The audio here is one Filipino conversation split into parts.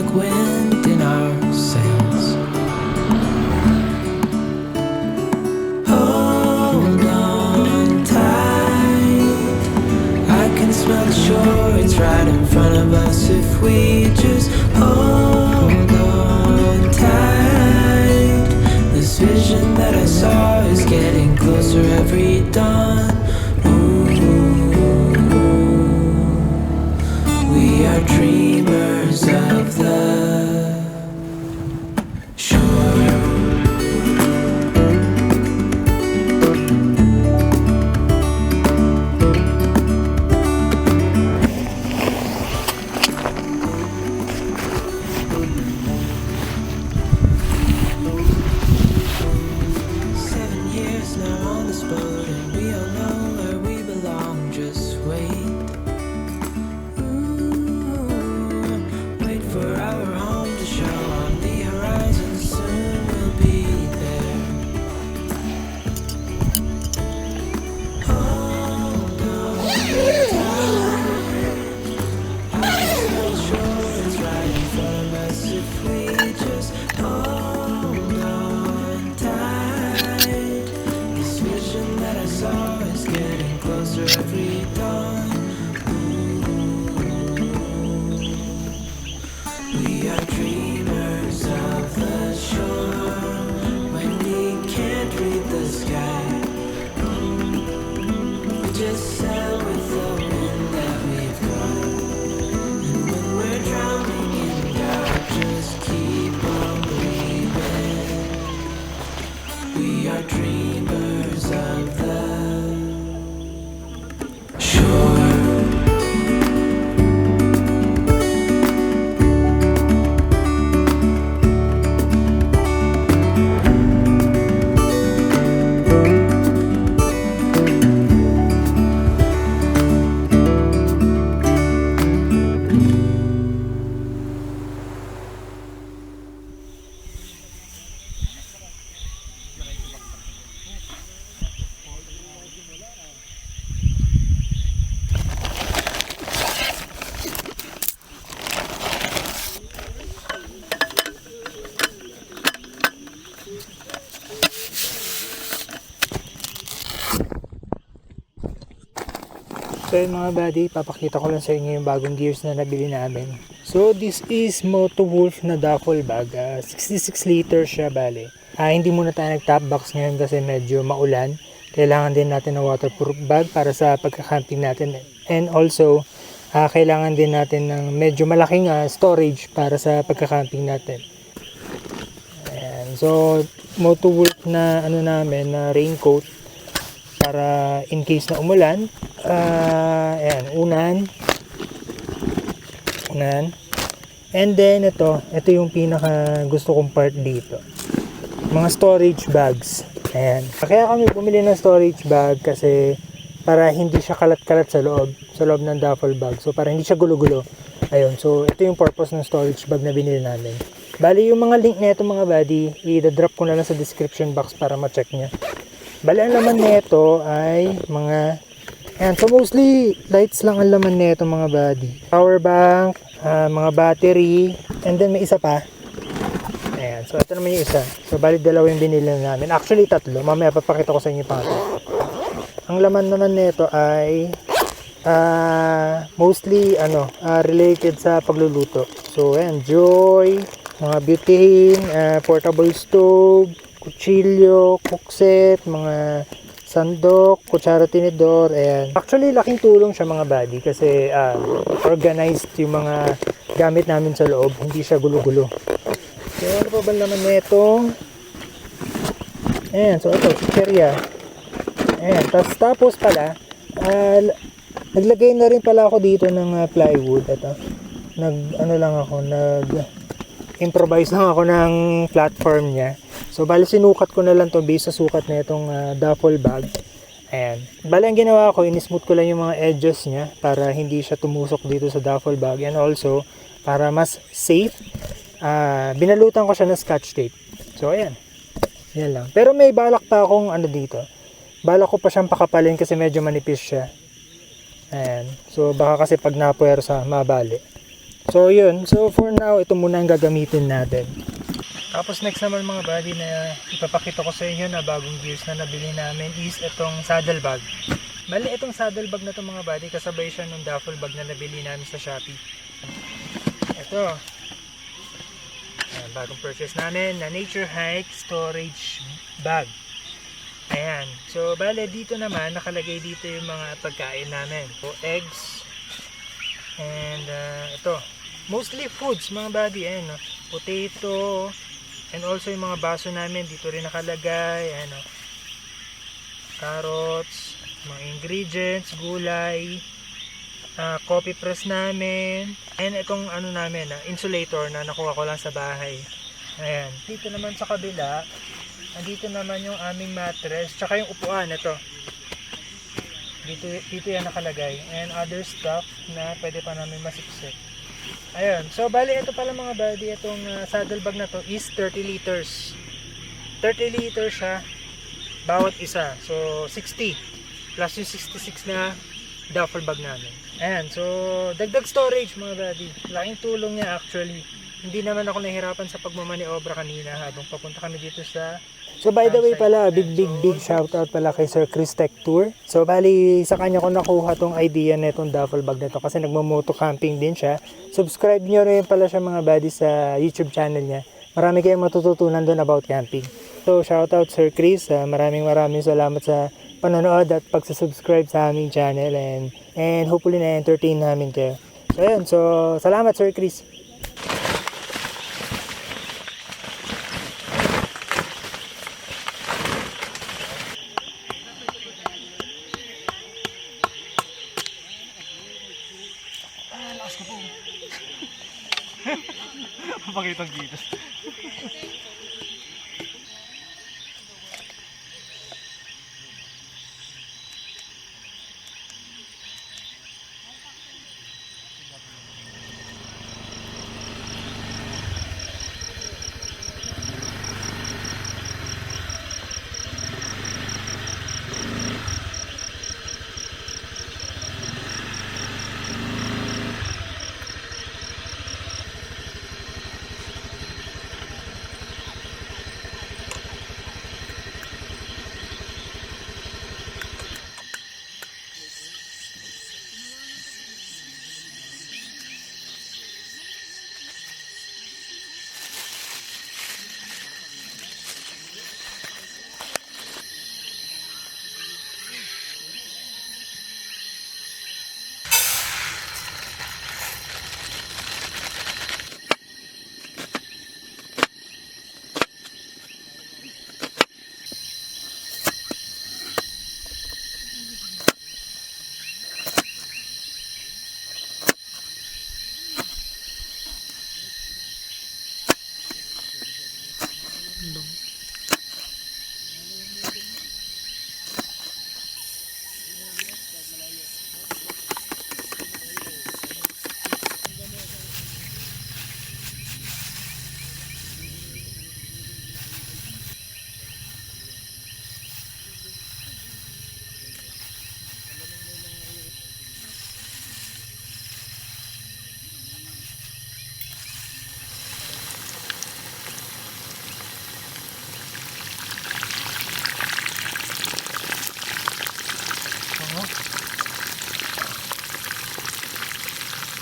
like wind in our sails. Hold on tight, I can smell the shore, it's right in front of us. If we just hold on tight, this vision that I saw is getting closer every dawn. We are dreamers of the shore. So yun mga buddy, papakita ko lang sa inyo yung bagong gears na nabili namin. So this is Moto Wolf na duffel bag, 66 liters siya bale. Hindi muna tayo nag-top box ngayon kasi medyo maulan. Kailangan din natin ng waterproof bag para sa pagka-camping natin. And also, kailangan din natin ng medyo malaking storage para sa pagka-camping natin. Ayan. So Moto Wolf na ano namin, na raincoat para in case na umulan. Ayan, unan. And then ito yung pinaka gusto kong part dito, mga storage bags. Ayan, kaya kami bumili ng storage bag kasi para hindi siya kalat-kalat sa loob ng duffel bag, so para hindi siya gulo-gulo. Ayun, so ito yung purpose ng storage bag na binili namin. Bali yung mga link nito mga buddy, i-drop ko na lang sa description box para ma-check niya. Bali ang laman nito ay mga ayan, so mostly lights lang ang laman nito mga buddy. Power bank, mga battery, and then may isa pa. Ayan, so ito naman yung isa. So bali dalawa yung binili namin. Actually tatlo, mamaya papakita ko sa inyo pa. Ang laman naman nito ay mostly related sa pagluluto. So ayan, Joy, mga butane, portable stove, kutsilyo, cookset, mga sandok, kutsara, tinidor, ayan. Actually, laking tulong siya mga buddy kasi organized yung mga gamit namin sa loob. Hindi siya gulo-gulo. So, ano pa ba naman nito? Ayan, so ito, chicherya. Ayan, tapos pala, naglagay na rin pala ako dito ng plywood. Ito, improvise lang ako ng platform niya. So bali sinukat ko na lang to based sa sukat na itong duffel bag. Ayan. Bali ang ginawa ko, in-smooth ko lang yung mga edges niya para hindi siya tumusok dito sa duffel bag. And also, para mas safe, binalutan ko siya ng scotch tape. So ayan. Yan lang. Pero may balak pa akong dito. Balak ko pa siyang pakapalin kasi medyo manipis siya. Ayan. So baka kasi pag napuwersa, mabali. So yun, so for now, ito muna ang gagamitin natin. Tapos next naman mga buddy na ipapakita ko sa inyo na bagong gears na nabili namin is itong saddle bag. Bali itong saddle bag na to mga buddy, kasabay siya nung duffel bag na nabili namin sa Shopee. Ito. Ayan, bagong purchase namin na Nature Hike Storage Bag. Ayan. So bali dito naman nakalagay dito yung mga pagkain namin. So eggs and ito. Mostly foods mga buddy. Ayan, no? Potato. And also yung mga baso namin dito rin nakalagay, ano, carrots, mga ingredients, gulay, coffee press namin, and itong ano namin, insulator na nakuha ko lang sa bahay. Ayan. Dito naman sa kabila, andito naman yung aming mattress, tsaka yung upuan, ito. Dito yan nakalagay. And other stuff na pwede pa namin masiksik. Ayun, so bali ito pala mga buddy, itong saddle bag na to is 30 liters. 30 liters siya bawat isa. So 60 plus yung 66 na duffel bag namin. Ayan, so dagdag storage mga buddy. Laking tulong niya actually. Hindi naman ako nahirapan sa pagmamaniobra kanina habang papunta kami dito sa... So by the way pala, big shoutout pala kay Sir Chris Tech Tour. So bali sa kanya ko nakuha tong idea na itong duffel bag na to kasi nagmo-moto camping din siya. Subscribe nyo rin pala siya mga buddy sa YouTube channel niya. Marami kayong matututunan doon about camping. So shoutout Sir Chris, maraming salamat sa panonood at pagsusubscribe sa aming channel and hopefully na-entertain namin kayo. So ayun, so salamat Sir Chris. Pakitang gitas.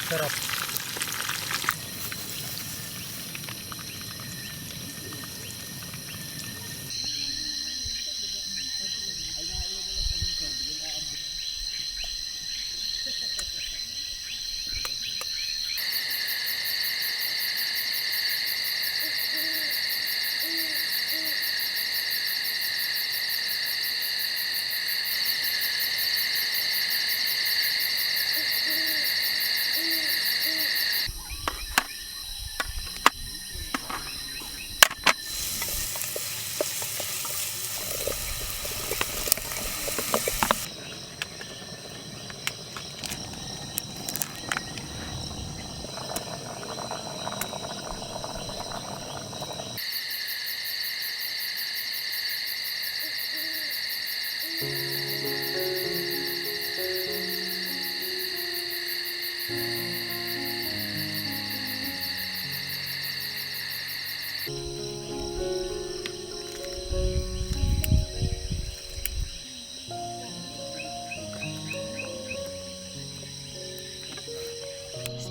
Sarap.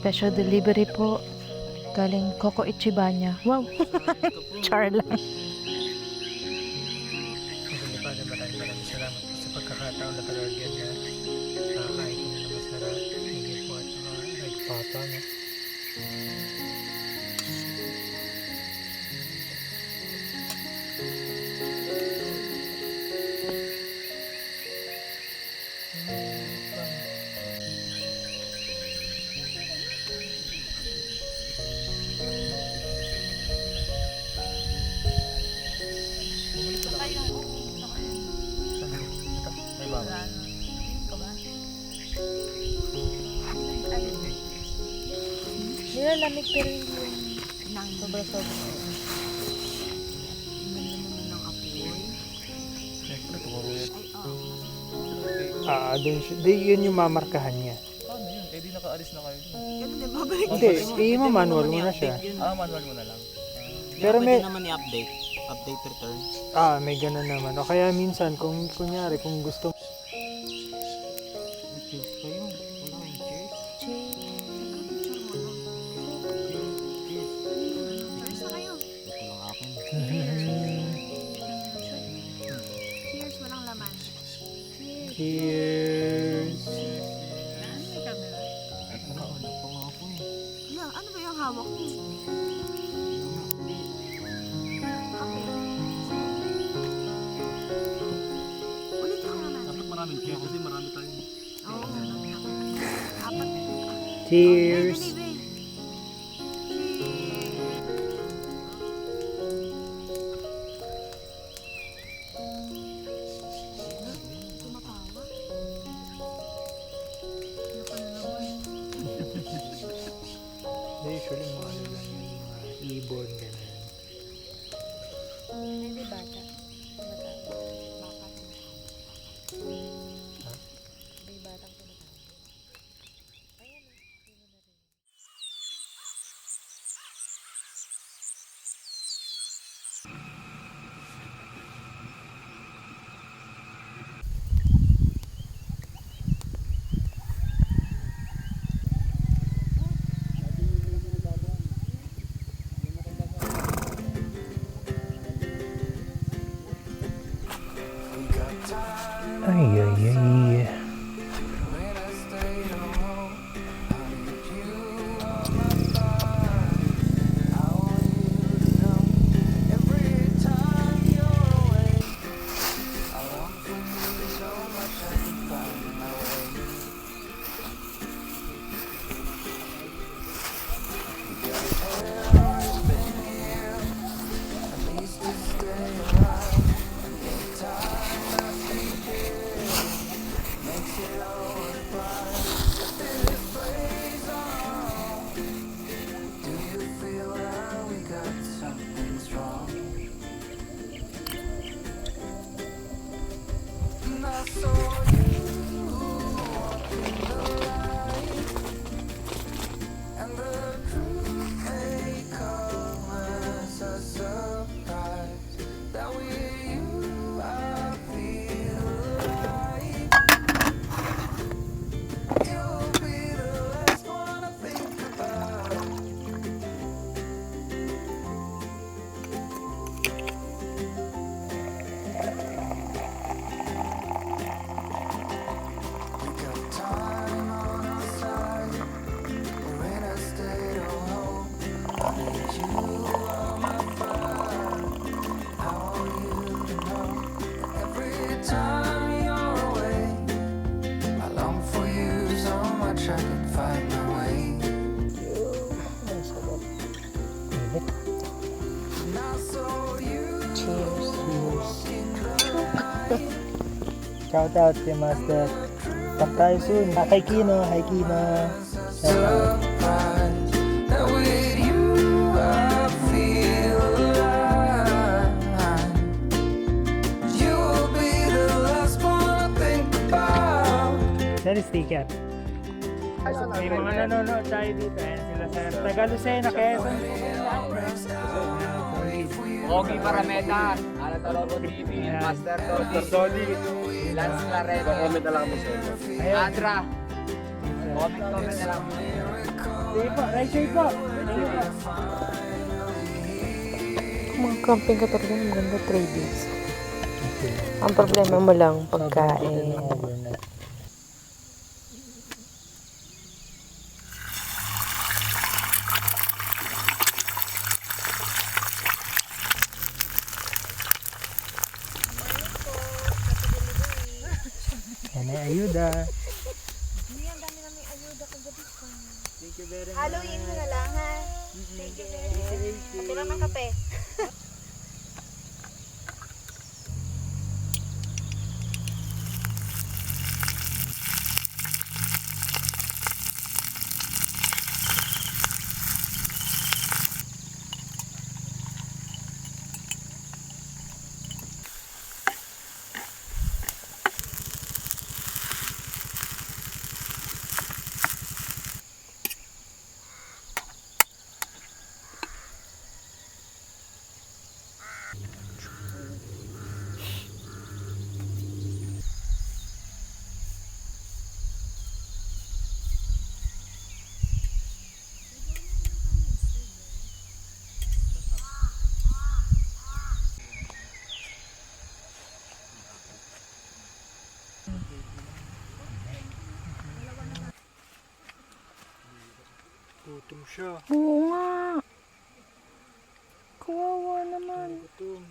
Special delivery po. Galing Coco Ichibanya. Wow! Char lang. Maganda pa, maraming salamat po sa pagkakataon na talaga na nakakain ko na masarap. Higit po at nagpapa, no? May bawang. Nilalamig pero yung sobra-sobra. Siyempre, tumuruyot. Dun siya. Yun yung mamarkahan niya. Paano yun? Eh di nakaalis na kayo. Ganun din, babalik. Hindi, manual mo na siya. Manual mo na lang. Pero may, naman i-update. Update return. may ganun naman. O kaya minsan, kung kunyari, kung gusto Cheers kayo. Wala kayong cheers. Cheers na kayo. Ito lang akin. Cheers, walang laman. Cheers! Ano pa nga ako eh. Hala, ano ba yung hawak mo? Ulit ka naman. Dapat maraming cheers kasi marami tayo. Oo. Apat. Cheers! Dali, babe. Tumatawa. Usually, mga ano lang yung mga ibon, ganun. Hindi bata. May batang tumatawag. Ayan o. Hindi mo na rin. Ay, ay, ay. Shout out kay Master. Talk tayo soon. Kay Kino, hi Kino. Shout out. That with you I feel alive. You will be the last one I think about. That is sticker. May mga nanonood tayo dito. Ayan sila sir. Taga Lucena, Quezon. Ogie Parameta, Alata Lobo TV, Master Tony, Lance Clarete, Comment na lang mo sa inyo. Ayun. Adra, comment na lang. Sige po, right side po. Mga camping ka talaga ng ganda 3 days. Ang problema mo lang pagkain. Overnight. Yan ay ayuda. Haluin mo na lang, ha? Thank you very much. Pati lang ng kape. Gutom siya. Oo nga. Kawawa naman. Gutom.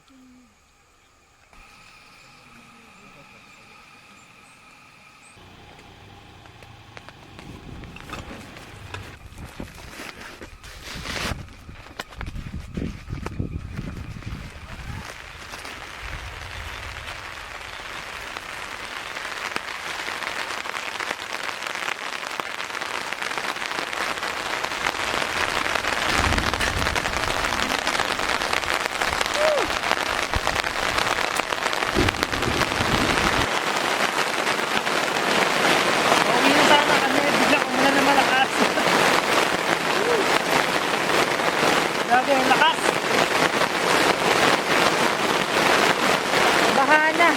Grabe, ang lakas! Bahana.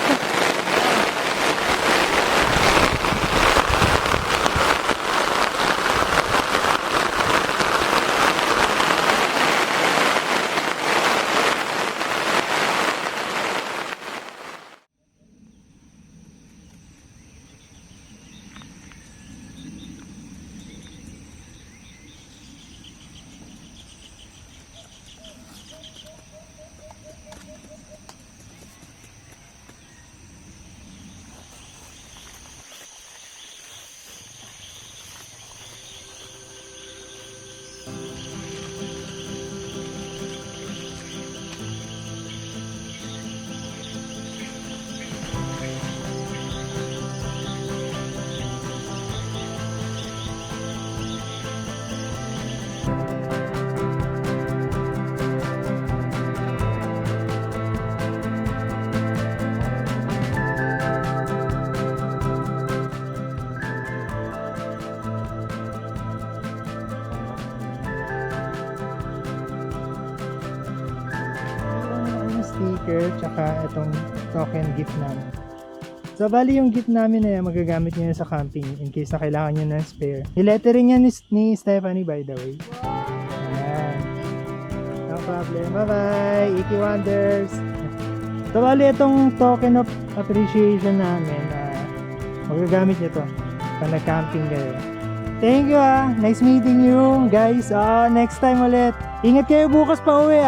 Sticker tsaka itong token gift namin. So bali yung gift namin na yan, magagamit nyo yan sa camping in case na kailangan nyo ng spare. I-lettering yan ni Stephanie by the way. Ayan. No problem. Bye bye. Iki Wonders. So bali itong token of appreciation namin, magagamit nyo to pag nag-camping kayo. Thank you Nice meeting you guys. Next time ulit. Ingat kayo bukas pa uwi